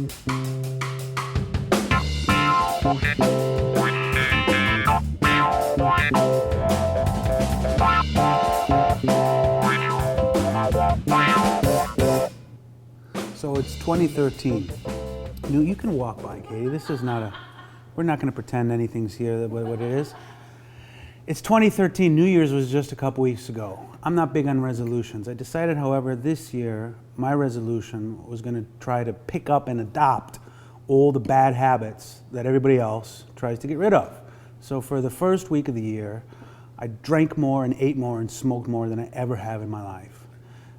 So it's 2013. You can walk by, Katie. This is not a, we're not going to pretend anything's here what it is. It's 2013. New Year's was just a couple weeks ago. I'm not big on resolutions. I decided, however, this year, my resolution was going to try to pick up and adopt all the bad habits that everybody else tries to get rid of. So for the first week of the year, I drank more and ate more and smoked more than I ever have in my life.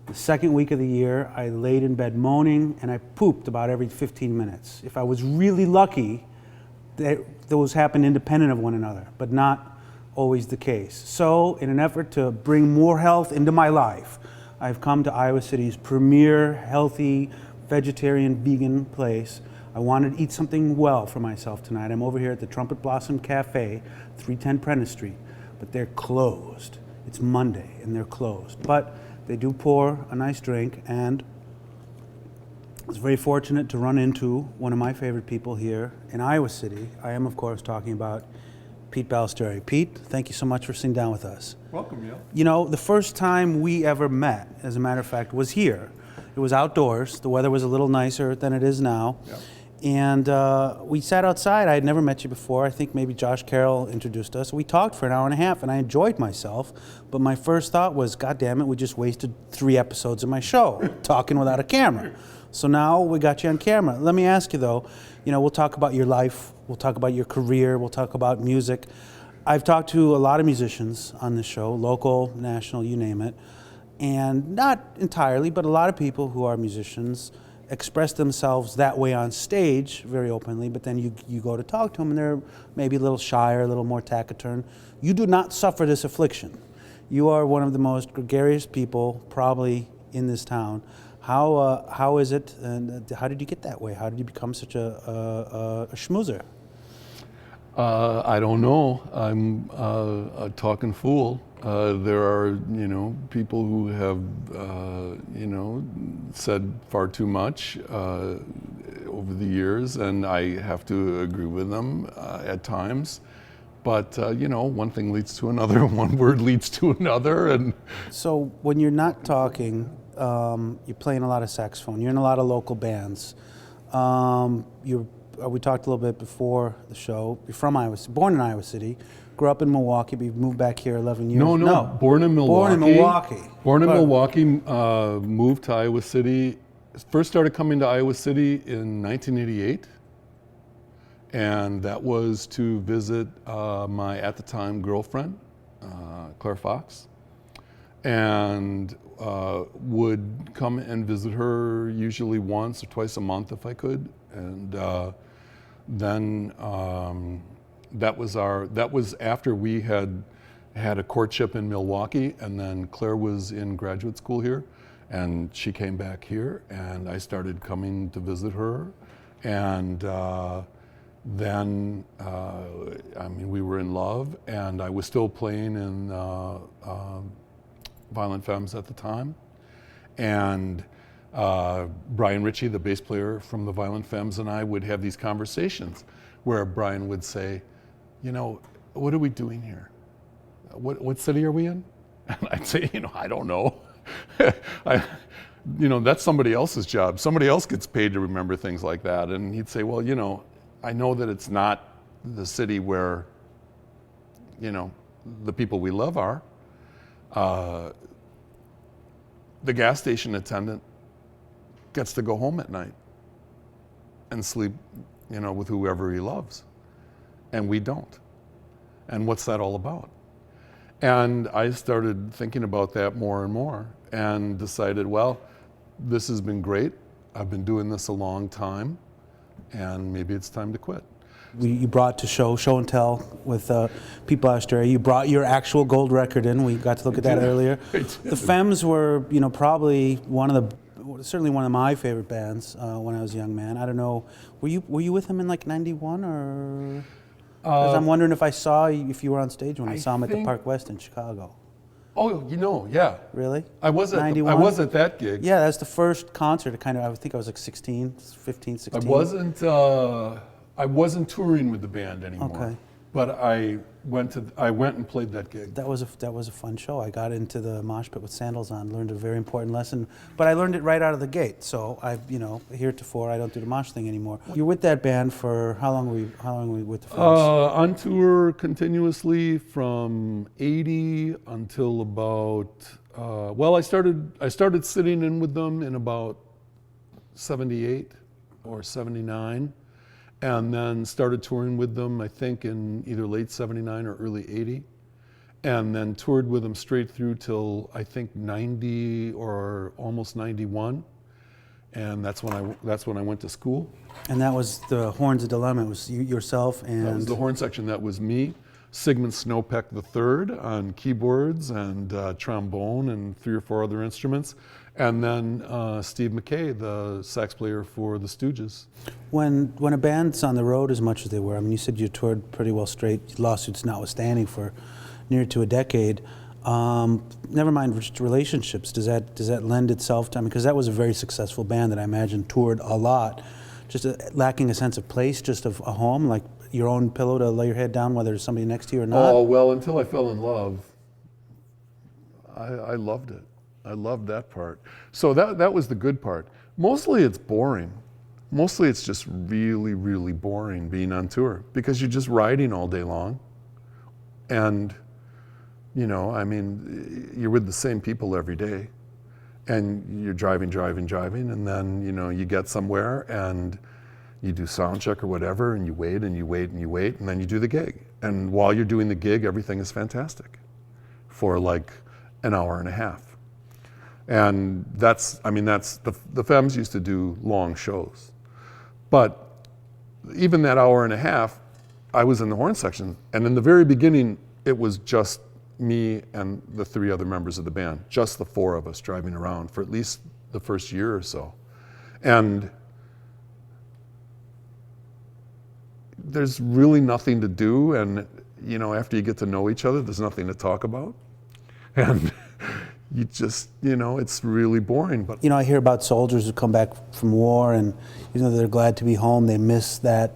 The second week of the year, I laid in bed moaning and I pooped about every 15 minutes. If I was really lucky, those happened independent of one another, but not always the case. So in an effort to bring more health into my life, I've come to Iowa City's premier healthy vegetarian vegan place. I wanted to eat something well for myself tonight. I'm over here at the Trumpet Blossom Cafe, 310 Prentice Street, but they're closed. It's Monday and they're closed. But they do pour a nice drink, and I was very fortunate to run into one of my favorite people here in Iowa City. I am, of course, talking about Pete Balestrieri. Pete, thank you so much for sitting down with us. Welcome, Neil. You know, the first time we ever met, as a matter of fact, was here. It was outdoors. The weather was a little nicer than it is now. Yep. And we sat outside. I had never met you before. I think maybe Josh Carroll introduced us. We talked for an hour and a half, and I enjoyed myself. But my first thought was, God damn it, we just wasted 3 episodes of my show talking without a camera. So now we got you on camera. Let me ask you, though, you know, we'll talk about your life. We'll talk about your career. We'll talk about music. I've talked to a lot of musicians on this show, local, national, you name it. And not entirely, but a lot of people who are musicians express themselves that way on stage very openly, but then you go to talk to them and they're maybe a little shy or a little more taciturn. You do not suffer this affliction. You are one of the most gregarious people probably in this town. How is it, and how did you get that way? How did you become such a schmoozer? I don't know. I'm a talking fool. There are, people who have, said far too much over the years, and I have to agree with them at times. But, one thing leads to another, one word leads to another. And so when you're not talking, you're playing a lot of saxophone. You're in a lot of local bands. We talked a little bit before the show. You're from Iowa, born in Iowa City, grew up in Milwaukee, but you've moved back here 11 years. No, born in Milwaukee. Born in Milwaukee. Born in Milwaukee, moved to Iowa City. First started coming to Iowa City in 1988. And that was to visit my, at the time, girlfriend, Claire Fox. And would come and visit her usually once or twice a month if I could. And then that was after we had a courtship in Milwaukee, and then Claire was in graduate school here, and she came back here, and I started coming to visit her, and then we were in love, and I was still playing in Violent Femmes at the time, and Brian Ritchie, the bass player from the Violent Femmes, and I would have these conversations where Brian would say, what are we doing here? What city are we in? And I'd say, I don't know. That's somebody else's job. Somebody else gets paid to remember things like that. And he'd say, well, I know that it's not the city where, the people we love are. The gas station attendant gets to go home at night and sleep, with whoever he loves. And we don't. And what's that all about? And I started thinking about that more and more and decided, well, this has been great. I've been doing this a long time, and maybe it's time to quit. You brought to show and tell with Pete Balestrieri. You brought your actual gold record in. We got to look at that earlier. The Femmes were, probably certainly one of my favorite bands when I was a young man. I don't know, were you with him in like '91 or? Because I'm wondering if you were on stage when I saw him at the Park West in Chicago. Oh, yeah. Really? I was at 91? I was at that gig. Yeah, that's the first concert. I think I was like 16, 15, 16. I wasn't touring with the band anymore. Okay. But I went and played that gig. That was a fun show. I got into the mosh pit with sandals on, learned a very important lesson, but I learned it right out of the gate. So heretofore I don't do the mosh thing anymore. You're with that band for how long were we with the Femmes? On tour continuously from 80 until about I started sitting in with them in about 78 or 79. And then started touring with them, I think, in either late 79 or early 80. And then toured with them straight through till, I think, 90 or almost 91. And that's when I went to school. And that was the Horns of Dilemma. It was yourself and... That was the horn section. That was me, Sigmund Snowpeck III on keyboards and trombone and 3 or 4 other instruments. And then Steve McKay, the sax player for the Stooges. When a band's on the road as much as they were, I mean, you said you toured pretty well straight, lawsuits notwithstanding, for near to a decade. Never mind just relationships. Does that lend itself to? I mean, because that was a very successful band that I imagine toured a lot. Just lacking a sense of place, just of a home, like your own pillow to lay your head down, whether there's somebody next to you or not. Oh well, until I fell in love, I loved it. I loved that part. So that was the good part. Mostly it's boring. Mostly it's just really, really boring being on tour because you're just riding all day long. And, I mean, you're with the same people every day. And you're driving, and then, you get somewhere and you do sound check or whatever, and you wait, and then you do the gig. And while you're doing the gig, everything is fantastic for like an hour and a half. And that's the Femmes used to do long shows. But even that hour and a half, I was in the horn section. And in the very beginning, it was just me and the 3 other members of the band, just the 4 of us driving around for at least the first year or so. And there's really nothing to do. And, after you get to know each other, there's nothing to talk about. And you just, it's really boring. But I hear about soldiers who come back from war, and even though they're glad to be home, they miss that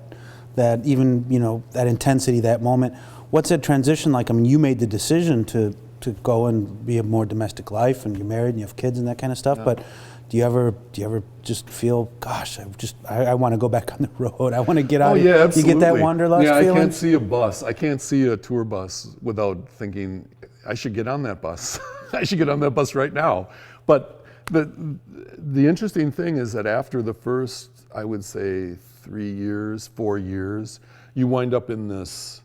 even, that intensity, that moment. What's that transition like? I mean, you made the decision to go and be a more domestic life, and you're married and you have kids and that kind of stuff. Yeah. But do you ever just feel, gosh, I want to go back on the road. I want to get out. Oh yeah, absolutely. You get that wanderlust feeling? I can't see a bus. I can't see a tour bus without thinking I should get on that bus. I should get on that bus right now. But the interesting thing is that after the first, I would say 3 years, 4 years, you wind up in this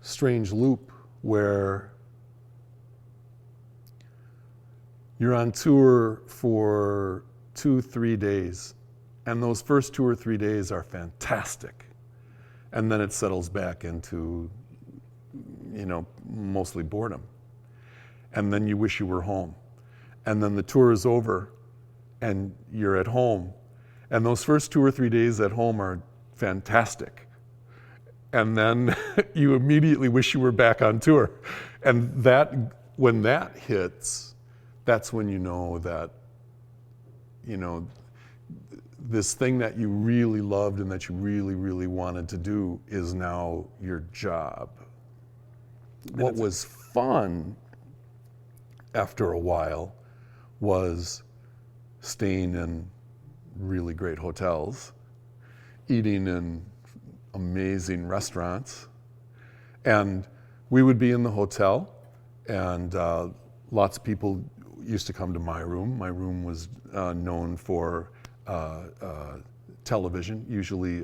strange loop where you're on tour for 2-3 days, and those first 2 or 3 days are fantastic. And then it settles back into, mostly boredom. And then you wish you were home. And then the tour is over and you're at home. And those first 2 or 3 days at home are fantastic. And then you immediately wish you were back on tour. And when that hits, that's when you know that, this thing that you really loved and that you really, really wanted to do is now your job. What was fun after a while was staying in really great hotels, eating in amazing restaurants. And we would be in the hotel, and lots of people used to come to my room. My room was known for television, usually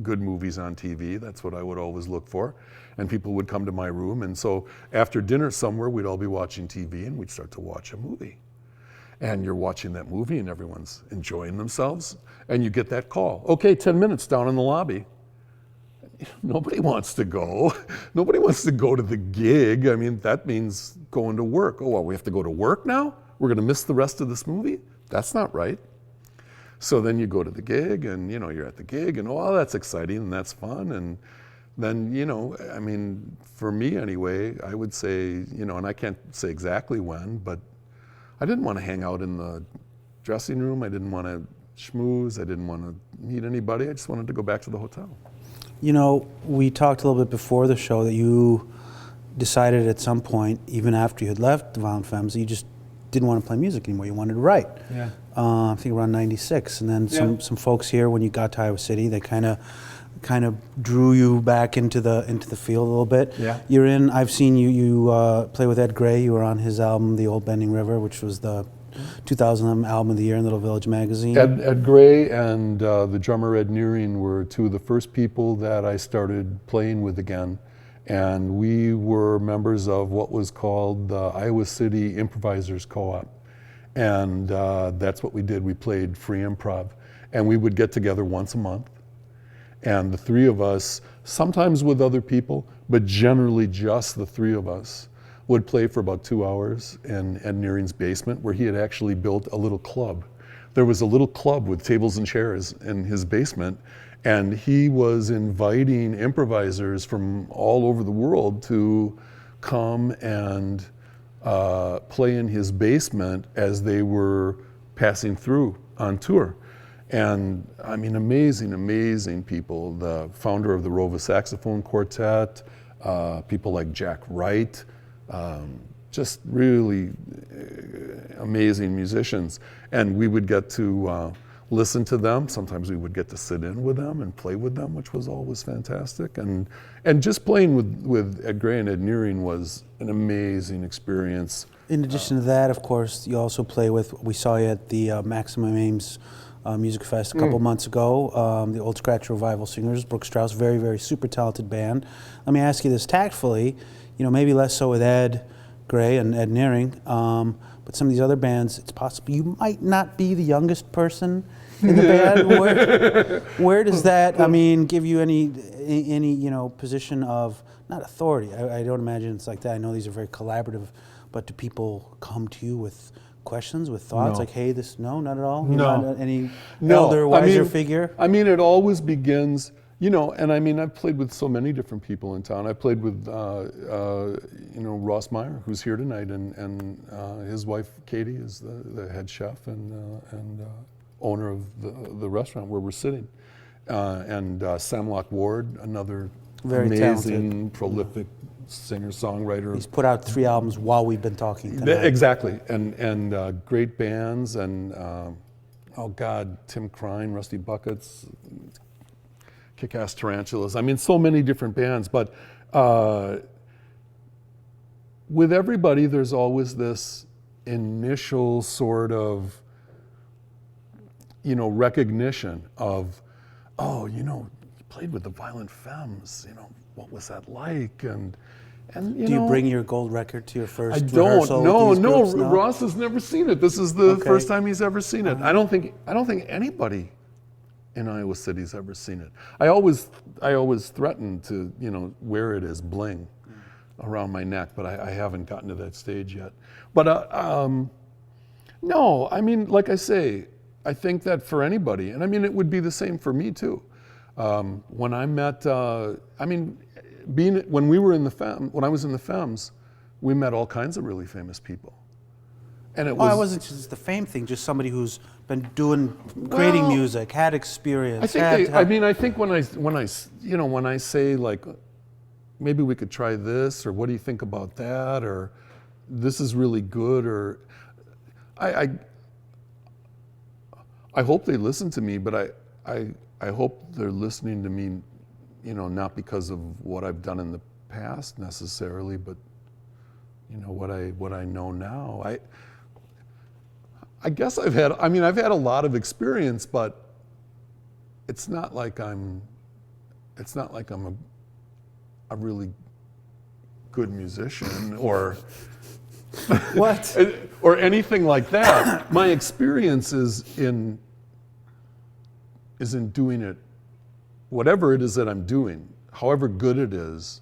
good movies on TV. That's what I would always look for. And people would come to my room. And so after dinner somewhere, we'd all be watching TV and we'd start to watch a movie. And you're watching that movie and everyone's enjoying themselves. And you get that call. Okay, 10 minutes down in the lobby. Nobody wants to go. Nobody wants to go to the gig. I mean, that means going to work. Oh, well, we have to go to work now? We're going to miss the rest of this movie? That's not right. So then you go to the gig and, you're at the gig and, oh, that's exciting and that's fun. And then, I mean, for me anyway, I would say, and I can't say exactly when, but I didn't want to hang out in the dressing room. I didn't want to schmooze. I didn't want to meet anybody. I just wanted to go back to the hotel. We talked a little bit before the show that you decided at some point, even after you had left the Violent Femmes, that you just didn't want to play music anymore. You wanted to write. Yeah. I think around '96, and then some folks here, when you got to Iowa City, they kind of drew you back into the field a little bit. Yeah. I've seen you play with Ed Gray. You were on his album, The Old Bending River, which was the 2000 album of the year in Little Village magazine. Ed Gray and the drummer Ed Nearing were two of the first people that I started playing with again. And we were members of what was called the Iowa City Improvisers Co-op. And that's what we did. We played free improv. And we would get together once a month. And the three of us, sometimes with other people, but generally just the three of us, would play for about 2 hours in Ed Nearing's basement, where he had actually built a little club. There was a little club with tables and chairs in his basement, and he was inviting improvisers from all over the world to come and play in his basement as they were passing through on tour. And I mean, amazing people. The founder of the Rova Saxophone Quartet, people like Jack Wright, just really amazing musicians. And we would get to listen to them. Sometimes we would get to sit in with them and play with them, which was always fantastic. And just playing with Ed Gray and Ed Nearing was an amazing experience. In addition to that, of course, you also play with, we saw you at the Maximum Ames Music Fest a couple months ago, the Old Scratch Revival Singers, Brooke Strauss, very, very super talented band. Let me ask you this tactfully, maybe less so with Ed Gray and Ed Nearing, but some of these other bands, it's possible you might not be the youngest person in the band. Where does that, give you any position of, not authority, I don't imagine it's like that. I know these are very collaborative, but do people come to you with questions, with thoughts, like, hey, not at all? Not any elder, wiser figure? It always begins, and I've played with so many different people in town. I played with, Ross Meyer, who's here tonight, and his wife, Katie, is the head chef and owner of the restaurant where we're sitting. And Samlock Ward, another very amazing, talented, prolific singer-songwriter. He's put out 3 albums while we've been talking tonight. Exactly, and great bands, and Tim Crine, Rusty Buckets, Kick-Ass Tarantulas. So many different bands, but with everybody, there's always this initial sort of, recognition of, you played with the Violent Femmes, what was that like? And do you bring your gold record to your first I don't. rehearsal? No. Ross has never seen it. This is the first time he's ever seen it. I don't think anybody in Iowa City's ever seen it. I always threaten to wear it as bling around my neck, but I haven't gotten to that stage yet. But no, like I say, I think that for anybody, and it would be the same for me too. When I met, when we were in when I was in the Femmes, we met all kinds of really famous people. And it was. It wasn't just the fame thing, just somebody who's been creating music, had experience. I think when I say like, maybe we could try this, or what do you think about that, or this is really good, or I hope they listen to me, but I hope they're listening to me, not because of what I've done in the past necessarily, but what I know now. I guess I've had a lot of experience, but it's not like I'm a really good musician or what or anything like that. My experience is in doing it, whatever it is that I'm doing, however good it is,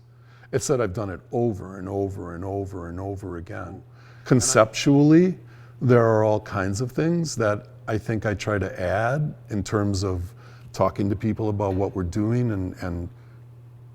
it's that I've done it over and over and over and over again. Conceptually, there are all kinds of things that I think I try to add in terms of talking to people about what we're doing and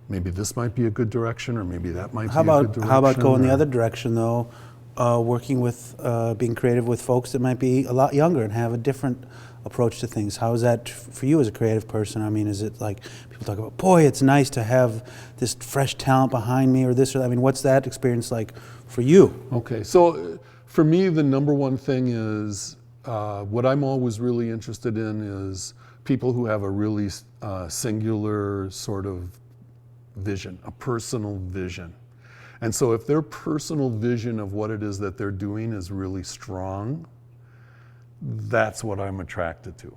maybe this might be a good direction, or maybe that might How be a good about direction. how about going the or- other direction though, working with being creative with folks that might be a lot younger and have a different approach to things? How is that for you as a creative person? I mean, is it like people talk about, boy, it's nice to have this fresh talent behind me, or this or that? I mean, what's that experience like for you? Okay, so for me, the number one thing is what I'm always really interested in is people who have a really singular sort of vision, a personal vision. And so if their personal vision of what it is that they're doing is really strong, that's what I'm attracted to.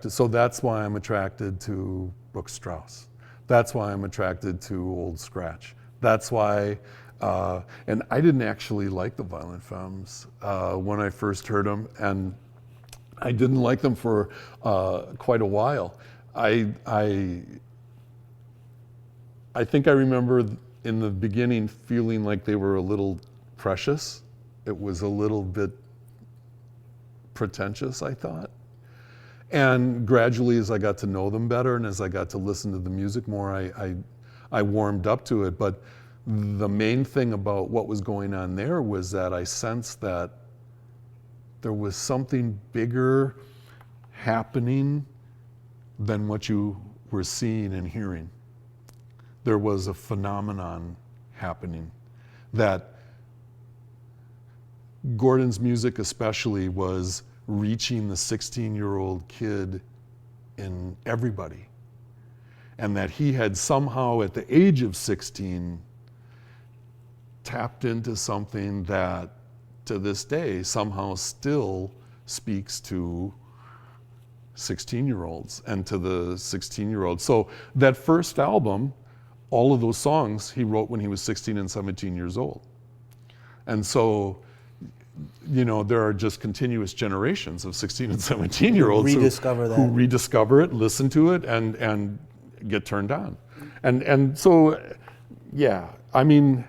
So that's why I'm attracted to Brooks Strauss. That's why I'm attracted to Old Scratch. That's why, and I didn't actually like the Violent Femmes when I first heard them, and I didn't like them for quite a while. I think I remember in the beginning feeling like they were a little precious. It was a little bit pretentious, I thought. And gradually, as I got to know them better and as I got to listen to the music more, I warmed up to it. But the main thing about what was going on there was that I sensed that there was something bigger happening than what you were seeing and hearing. There was a phenomenon happening that Gordon's music especially was reaching the 16-year-old kid in everybody. And that he had somehow at the age of 16 tapped into something that to this day somehow still speaks to 16-year-olds and to the 16-year-olds. So that first album, all of those songs he wrote when he was 16 and 17 years old. And so, you know, there are just continuous generations of 16 and 17-year-olds who rediscover it, listen to it, and get turned on. And so, yeah, I mean,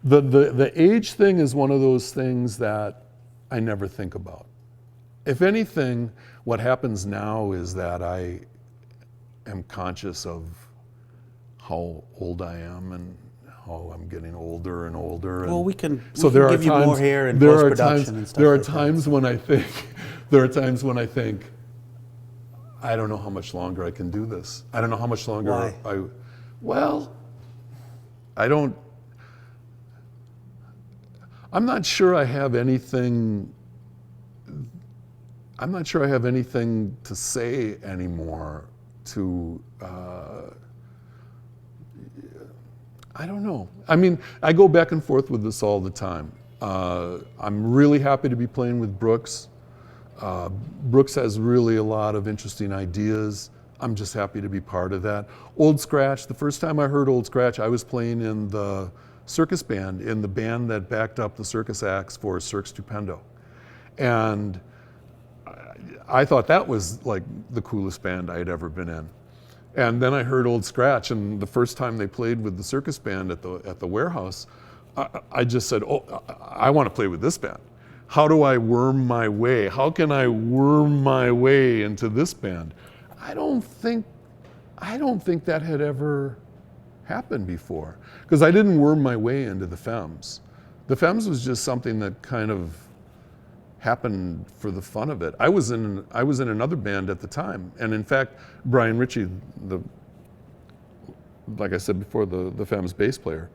the age thing is one of those things that I never think about. If anything, what happens now is that I am conscious of how old I am and how I'm getting older and older. Well, we can there give you more hair in there are post-production times, and stuff there are like that. times when I think, there are times when I think, I don't know how much longer I can do this. I don't know how much longer Why? I'm not sure I have anything to say anymore to, I don't know. I mean, I go back and forth with this all the time. I'm really happy to be playing with Brooks. Brooks has really a lot of interesting ideas. I'm just happy to be part of that. Old Scratch, the first time I heard Old Scratch, I was playing in the circus band, in the band that backed up the circus acts for Cirque Stupendo. And I thought that was like the coolest band I had ever been in. And then I heard Old Scratch, and the first time they played with the circus band at the warehouse, I just said, oh, I want to play with this band. How do I worm my way? How can I worm my way into this band? I don't think that had ever happened before, because I didn't worm my way into the Femmes. The Femmes was just something that kind of happened for the fun of it. I was in another band at the time, and in fact, Brian Ritchie, like I said before, the Femmes bass player,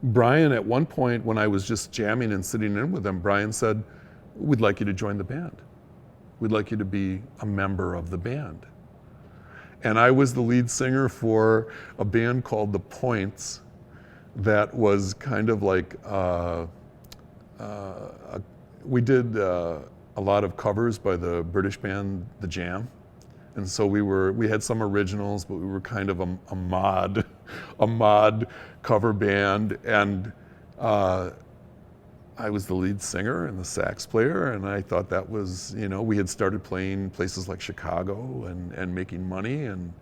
Brian, at one point when I was just jamming and sitting in with him, Brian said, "We'd like you to join the band. We'd like you to be a member of the band." And I was the lead singer for a band called The Points that was kind of like, we did a lot of covers by the British band The Jam. And so we had some originals, but we were kind of a mod cover band. And I was the lead singer and the sax player, and I thought that was, you know, we had started playing places like Chicago and making money, and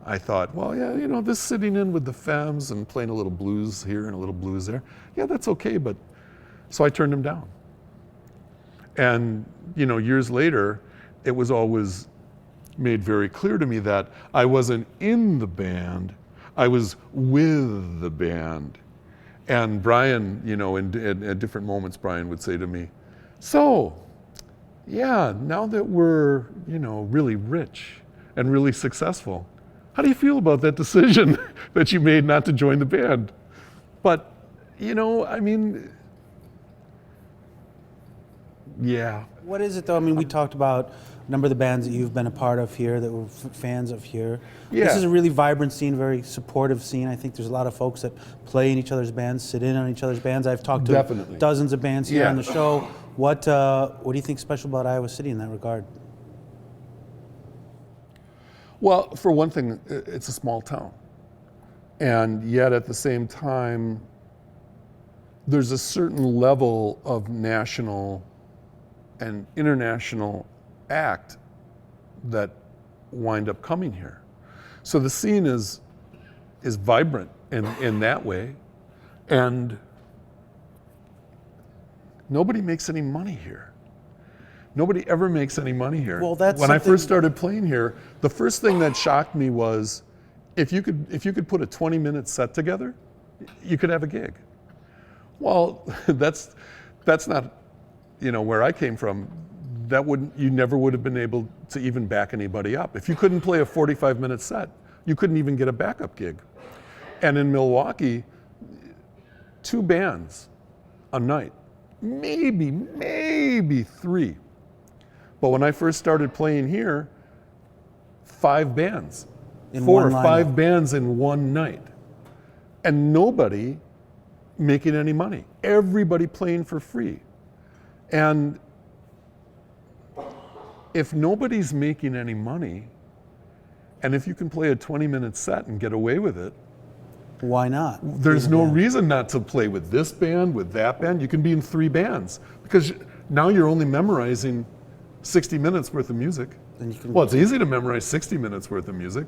I thought, well, yeah, you know, this sitting in with the Femmes and playing a little blues here and a little blues there, yeah, that's okay, but, so I turned him down. And, you know, years later, it was always, made very clear to me that I wasn't in the band, I was with the band. And Brian, at different moments, Brian would say to me, so, yeah, now that we're, really rich and really successful, how do you feel about that decision that you made not to join the band? But, yeah. What is it though? I mean, we talked about a number of the bands that you've been a part of here that were fans of here. Yeah. This is a really vibrant scene, very supportive scene. I think there's a lot of folks that play in each other's bands, sit in on each other's bands. I've talked to Definitely. dozens of bands here Yeah. on the show. What do you think special about Iowa City in that regard? Well, for one thing, it's a small town. And yet at the same time, there's a certain level of national and international act that wind up coming here. So the scene is vibrant in that way. And nobody makes any money here. Nobody ever makes any money here. Well, that's when I something- first started playing here, the first thing that shocked me was if you could put a 20-minute set together, you could have a gig. Well, that's not, where I came from. You never would have been able to even back anybody up. If you couldn't play a 45-minute set, you couldn't even get a backup gig. And in Milwaukee, 2 bands a night, maybe 3. But when I first started playing here, 5 bands, In 4 or one 5 lineup. bands in one night, and nobody making any money. Everybody playing for free. And if nobody's making any money, and if you can play a 20-minute set and get away with it, Why not? there's no reason not to play with this band, with that band. You can be in 3 bands because now you're only memorizing 60 minutes worth of music. And you can- Well, it's easy to memorize 60 minutes worth of music.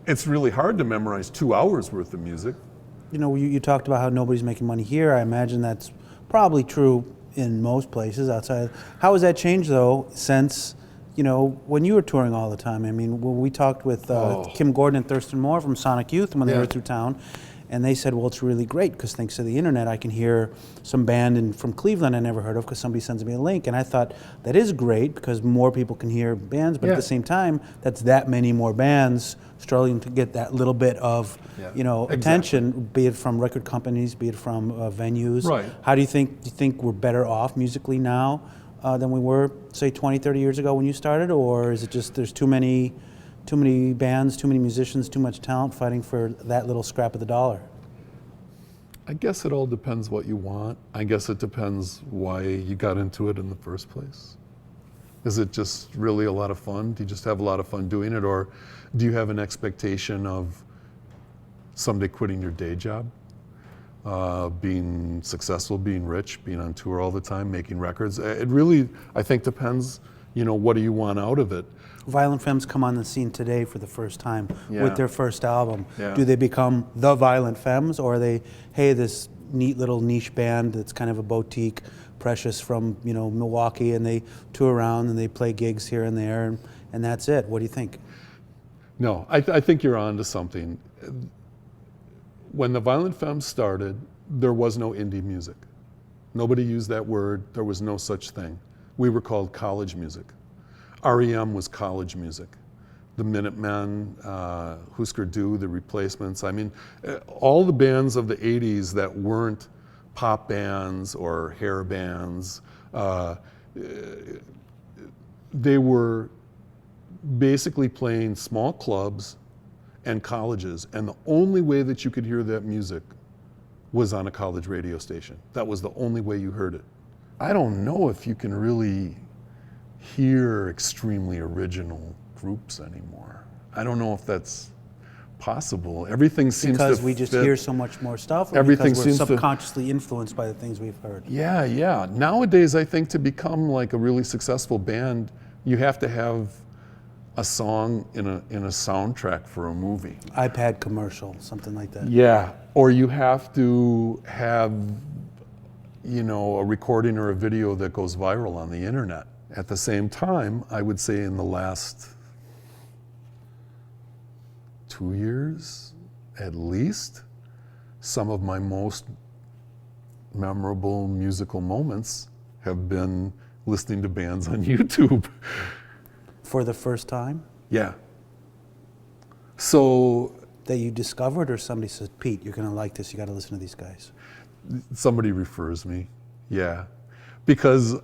It's really hard to memorize 2 hours worth of music. You talked about how nobody's making money here. I imagine that's probably true in most places outside. How has that changed though since, when you were touring all the time? I mean, when we talked with Kim Gordon and Thurston Moore from Sonic Youth when they Yeah. were through town, and they said, well, it's really great because thanks to the internet, I can hear some band from Cleveland I never heard of because somebody sends me a link. And I thought that is great because more people can hear bands, but at Yeah. the same time, that's that many more bands struggling to get that little bit of, Yeah. attention, be it from record companies, be it from venues. Right. How do you think we're better off musically now than we were, say, 20, 30 years ago when you started? Or is it just there's too many bands, too many musicians, too much talent fighting for that little scrap of the dollar? I guess it all depends what you want. I guess it depends why you got into it in the first place. Is it just really a lot of fun? Do you just have a lot of fun doing it? Or do you have an expectation of someday quitting your day job, being successful, being rich, being on tour all the time, making records? It really, I think, depends, what do you want out of it? Violent Femmes come on the scene today for the first time Yeah. with their first album. Yeah. Do they become the Violent Femmes, or are they, hey, this neat little niche band that's kind of a boutique, precious from Milwaukee, and they tour around and they play gigs here and there, and that's it? What do you think? No, I think you're on to something. When the Violent Femmes started, there was no indie music. Nobody used that word. There was no such thing. We were called college music. REM was college music. The Minutemen, Husker Du, The Replacements. I mean, all the bands of the 80s that weren't pop bands or hair bands, they were basically playing small clubs and colleges, and the only way that you could hear that music was on a college radio station. That was the only way you heard it. I don't know if you can really hear extremely original groups anymore. I don't know if that's possible. Everything seems Because to we just fit. hear so much more stuff, or Everything because we're seems to- subconsciously influenced by the things we've heard? Yeah. Nowadays, I think to become like a really successful band, you have to have a song in a soundtrack for a movie. iPad commercial, something like that. Yeah, or you have to have, a recording or a video that goes viral on the internet. At the same time, I would say in the last 2 years, at least, some of my most memorable musical moments have been listening to bands on YouTube. For the first time Yeah. So that you discovered, or somebody says, Pete, you're going to like this, you got to listen to these guys? somebody refers me, yeah. Because,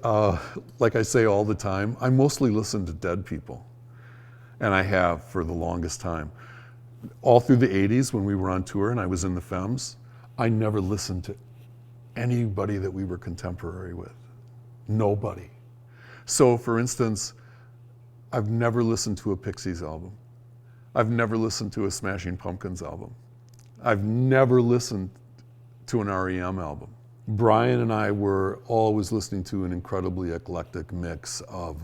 like I say all the time, I mostly listen to dead people. And I have for the longest time. All through the 80s when we were on tour and I was in the Femmes, I never listened to anybody that we were contemporary with. Nobody. So for instance, I've never listened to a Pixies album. I've never listened to a Smashing Pumpkins album. I've never listened to an REM album. Brian and I were always listening to an incredibly eclectic mix of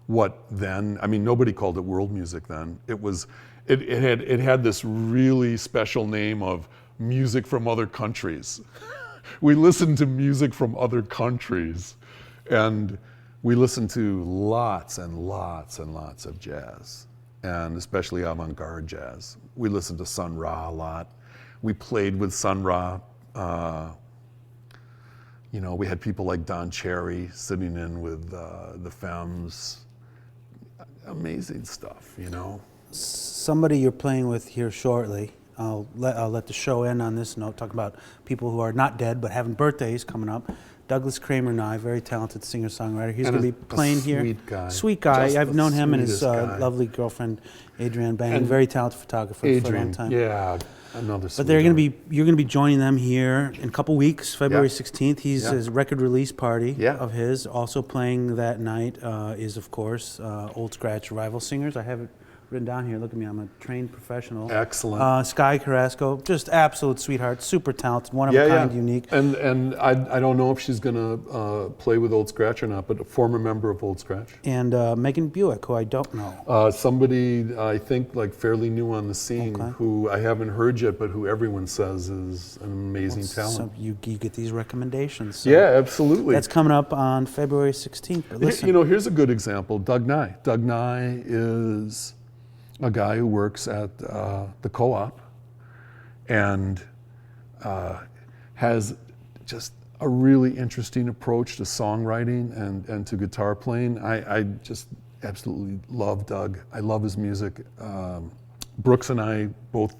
what then, I mean, nobody called it world music then. It had this really special name of music from other countries. We listened to music from other countries, and we listened to lots and lots and lots of jazz, and especially avant-garde jazz. We listened to Sun Ra a lot. We played with Sun Ra. You know, we had people like Don Cherry sitting in with the Femmes. Amazing stuff, you know. Somebody you're playing with here shortly, I'll let the show end on this note, talk about people who are not dead but having birthdays coming up. Douglas Kramer and I, very talented singer-songwriter. He's going to be playing here. Sweet guy. Sweet guy. Just I've known him and his guy. lovely girlfriend, Adrienne Bang, And very talented photographer for a long time. yeah, another sweet But you're guy. going to be joining them here in a couple weeks, February 16th. He's Yeah. his record release party Yeah. of his. Also playing that night is, of course, Old Scratch Rival Singers. I have it written down here. Look at me, I'm a trained professional. Excellent. Sky Carrasco, just absolute sweetheart, super talented, one of a kind, unique. And I don't know if she's gonna play with Old Scratch or not, but a former member of Old Scratch. And Megan Buick, who I don't know. Somebody I think like fairly new on the scene, Okay. who I haven't heard yet, but who everyone says is an amazing talent. So you get these recommendations. So Yeah, absolutely. that's coming up on February 16th. But listen, You know, here's a good example. Doug Nye. Doug Nye is a guy who works at the co-op and has just a really interesting approach to songwriting and to guitar playing. I just absolutely love Doug. I love his music. Brooks and I both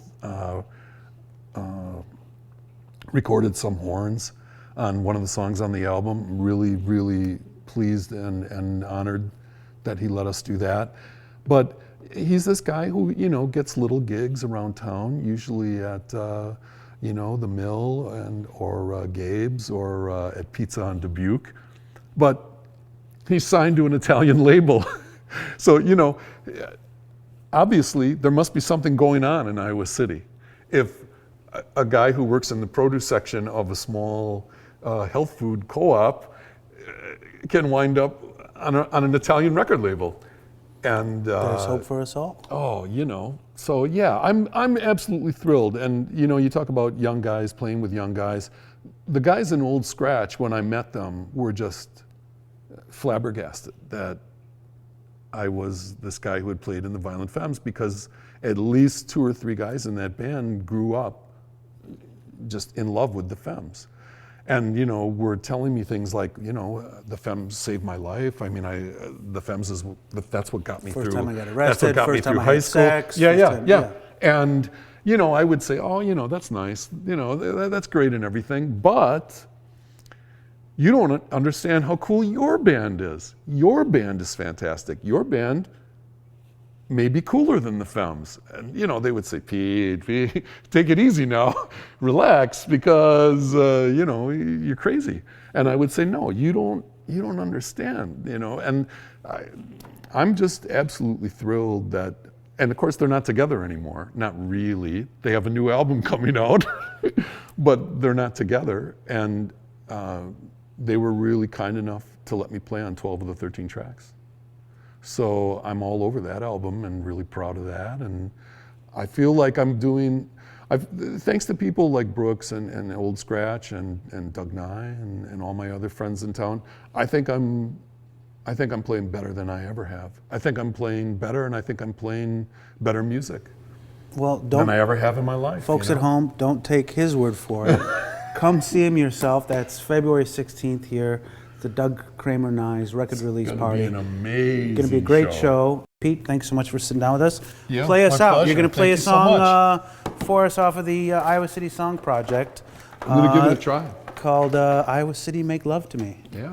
recorded some horns on one of the songs on the album. Really, really pleased and honored that he let us do that. But he's this guy who, you know, gets little gigs around town, usually at, you know, the Mill or Gabe's or at Pizza on Dubuque. But he's signed to an Italian label. So, you know, obviously there must be something going on in Iowa City. If a guy who works in the produce section of a small health food co-op can wind up on an Italian record label. And there's hope for us all. oh, you know, so yeah, I'm absolutely thrilled. And you know, you talk about young guys playing with young guys. The guys in Old Scratch, when I met them, were just flabbergasted that I was this guy who had played in the Violent Femmes, because at least 2 or 3 guys in that band grew up just in love with the Femmes. And, you know, were telling me things like, you know, the Femmes saved my life. I mean, the Femmes that's what got me through. First time I got That's arrested, what got me first time through I high had school. sex, Yeah, first yeah, time- yeah. And, you know, I would say, oh, you know, that's nice. You know, that's great and everything. But you don't understand how cool your band is. Your band is fantastic. Your band may be cooler than the Femmes. And, you know, they would say, Pete, take it easy now, relax, because, you know, you're crazy. And I would say, no, you don't understand, you know. And I'm just absolutely thrilled that, and of course they're not together anymore, not really. They have a new album coming out, but they're not together. And they were really kind enough to let me play on 12 of the 13 tracks. So I'm all over that album and really proud of that. And I feel like I'm doing, thanks to people like Brooks and Old Scratch and Doug Nye and all my other friends in town, I think I'm playing better than I ever have. I think I'm playing better, and I think I'm playing better music. Well, than I ever have in my life. folks you know? at home, don't take his word for it. Come see him yourself. That's February 16th here. The Doug Kramer Nyes record release It's party. gonna be an amazing Going to be a great show. Pete, thanks so much for sitting down with us. Yeah, play us my out. pleasure. You're going to play Thank a you so song for us off of the Iowa City Song Project I'm gonna give it a try. called Iowa City Make Love to Me. Yeah.